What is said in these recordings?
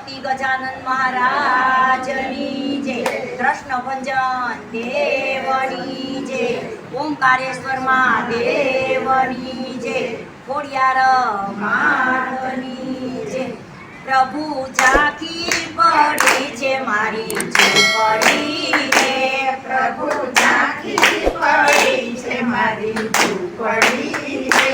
ગણપતિ ગજાનન મહારાજની જય, કૃષ્ણ ભંજન દેવની જય, ઓમકારેશ્વર મહાદેવની જય, ખોડિયાર માતની જય। પ્રભુ ઝાંખી પડી છે મારી ઝૂંપડી રે, પ્રભુ ઝાંખી પડી છે મારી ઝૂંપડી રે,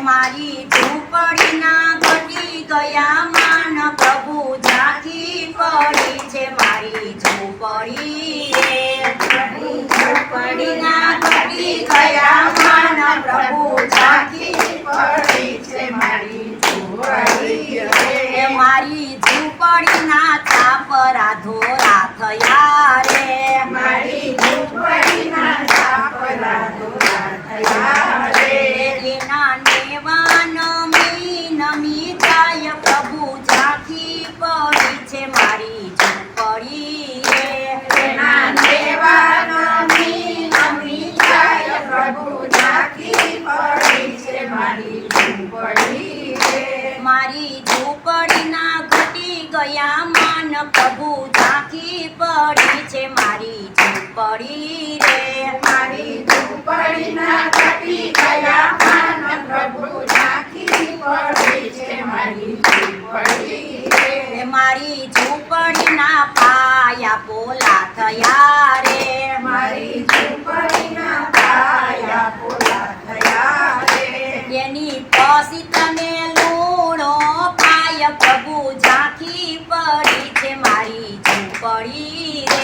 મારી ઝૂંપડીના ઘટી ગયા માન, પ્રભુ ઝાંખી પડી છે મારી ઝૂંપડી રે, પ્રભુ ઝૂંપડીના ઘટી ગયા માન, પ્રભુ ઝાંખી પડી છે મારી ઝૂંપડી રે, મારી ઝૂંપડીના છાપરા ધોરા થયા રે, મારી ઝૂંપડીના છાપરા ધોરા થયા રે, એના નેવા નમી નમી જાય, પ્રભુ ઝાંખી પડી છે મારી ઝૂંપડી રે, એના નેવા નમી નમી જાય, પ્રભુ ઝાંખી પડી છે મારી ઝૂંપડી રે, મારી ઝૂંપડીના ઘટી ગયા માન, પ્રભુ ઝાંખી પડી છે મારી ઝૂંપડી રે, મારી ઝૂંપડીના ઘટી ગયા માન, પ્રભુ ઝાંખી પડી છે મારી ઝૂંપડી રે, મારી ઝૂંપડીના પાયા પોલા થયા રે, મારી ઝૂંપડીના પાયા પોલા થયા રે, એની પછી તને લૂણો પાય, પ્રભુ ઝાંખી પડી છે મારી ઝૂંપડી રે,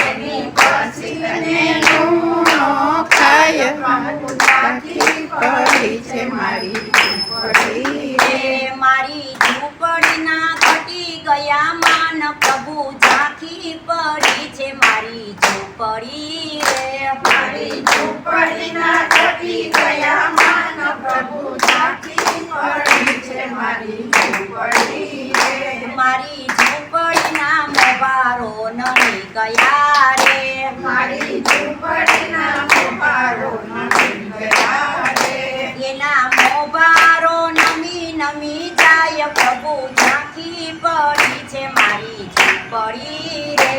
એની પછીને લૂણો ખાય, પ્રભુ ઝાંખી પડી છે મારી ઝૂંપડી રે, મારી ઝૂંપડીના ઘટી ગયા માન, પ્રભુ ઝાંખી પડી છે મારી ઝૂંપડી રે, મારી ઝૂંપડીના ઘટી ગયા માન, પ્રભુ ઝાંખી પડી છે મારી ઝૂંપડી રે, મારી ઝૂંપડીના મોબારો નમી ગયા રે, મારી ઝૂંપડીના મોબારો નમી ગયા રે, એના મોબારો નમી નમી જાય, પ્રભુ ઝાંખી પડી છે મારી ઝૂંપડી રે,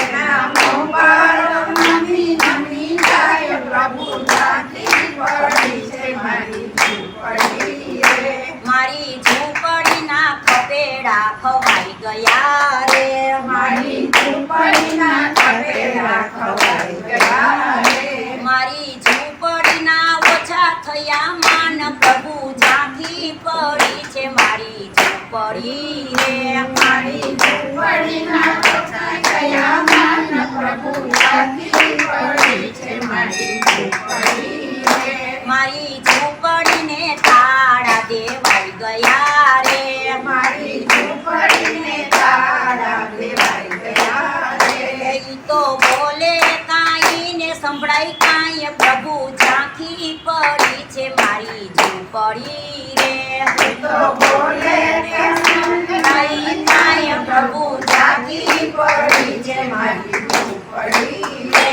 એના મોબારો નમી નમી જાય, પ્રભુ ઝાંખી પડી છે મારી ઝૂંપડી રે, મારી ઝૂંપડીના ખપેડા ખવાઈ ગયા રે, મારી ઝૂંપડીના ખપેડા ખવાઈ ગયા રે, મારી ઝૂંપડીના ઓછા થયા માન, પ્રભુ ઝાંખી પડી છે મારી ઝૂંપડી રે, મારી ઝૂંપડીના ઓછા ગયા માન, પ્રભુ ઝાંખી પડી છે મારી ઝૂંપડી રે, મારી ઝૂંપડીને તાળા દેવાઈ ગયા રે, મારી ઝૂંપડીને તાળા દેવાઈ ગયા રે, ઈ તો બોલે કાંઈ ને સંભળાય કાંઈ, પ્રભુ ઝાંખી પડી છે મારી ઝૂંપડી રે, તો બોલે તે સંભળાય કાંઈ, પ્રભુ ઝાંખી પડી છે મારી ઝૂંપડી રે,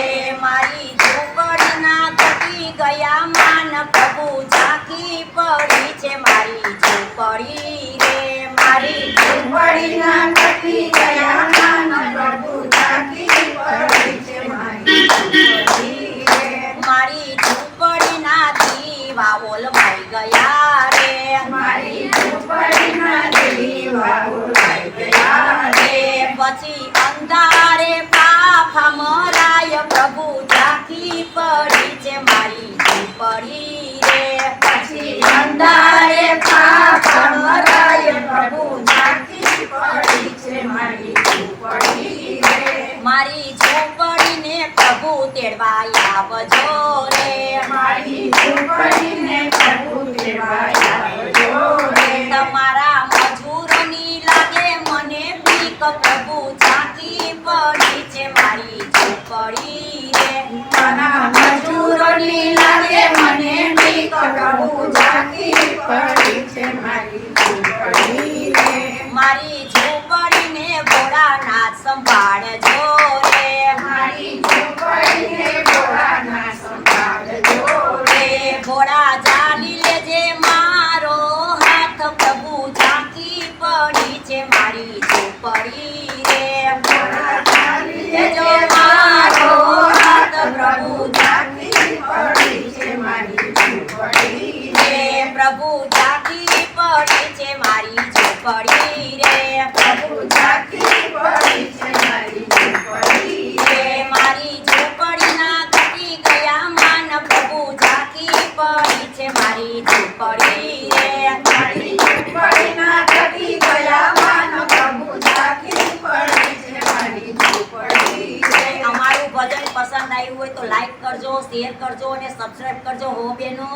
મારી ઝૂંપડીના ઘટી ગયા માન, પ્રભુ ઝાંખી પડી છે મારી ઝૂંપડી રે, મારી ઝૂંપડીના ઘટી ગયા માન, પ્રભુ ઝાંખી પડી છે મારી ઝૂંપડી રે, મારી ઝૂંપડીના દીવા ઓલવાઈ ગયા રે, મારી ઝૂંપડીના દીવા ઓલવાઈ ગયા રે, પછી અંધારે પાફા મરાય, પ્રભુ ઝાંખી પડી છે મારી ઝૂંપડી રે, પછી અંધારે પાપા મરાય, પ્રભુ ઝાંખી પડી છે મારી ઝૂંપડી રે, મારી ઝૂંપડીને પ્રભુ તેડવા આવજો રે, મારી ઝૂંપડીને પ્રભુ દેવાય આવજો રે, તમારા મજૂરોની લાગે મને બીક, પ્રભુ ઝાંખી પડી છે મારી ઝૂંપડી રે, મારા મજૂરોની લાગે મને બીક, પ્રભુ ઝાંખી પડી છે મારી ઝૂંપડી રે, મારી ઝૂંપડીને ભોળાનાથ સંભાળજો રે, મારી ઝૂંપડીને ભોળાનાથ સંભાળજો રે, ભોળા ચાલી લેજે મારો હાથ, પ્રભુ ઝાંખી પડી છે મારી ઝૂંપડી ઝૂંપડી રે ભોળા ધારીએ જો જે મારો હાથ પ્રભુ ઝાંખી પડી છે મારી ઝૂંપડી રે રે પ્રભુ ઝાંખી પડી છે મારી ઝૂંપડી રે પ્રભુ ઝાંખી પડી છે મારી ઝૂંપડી રે રે મારી ઝૂંપડીના ઘટી ગયા માન પ્રભુ ઝાંખી પડી છે મારી ઝૂંપડી રે મારી ઝૂંપડીના ઘટી ગયા માનો પ્રભુ ઝાંખી પડી છે મારી ઝૂંપડી રે અમારું ભજન પસંદ આવ્યું હોય તો લાઈક કરજો, શેર કરજો અને સબસ્ક્રાઇબ કરજો હો બેનો.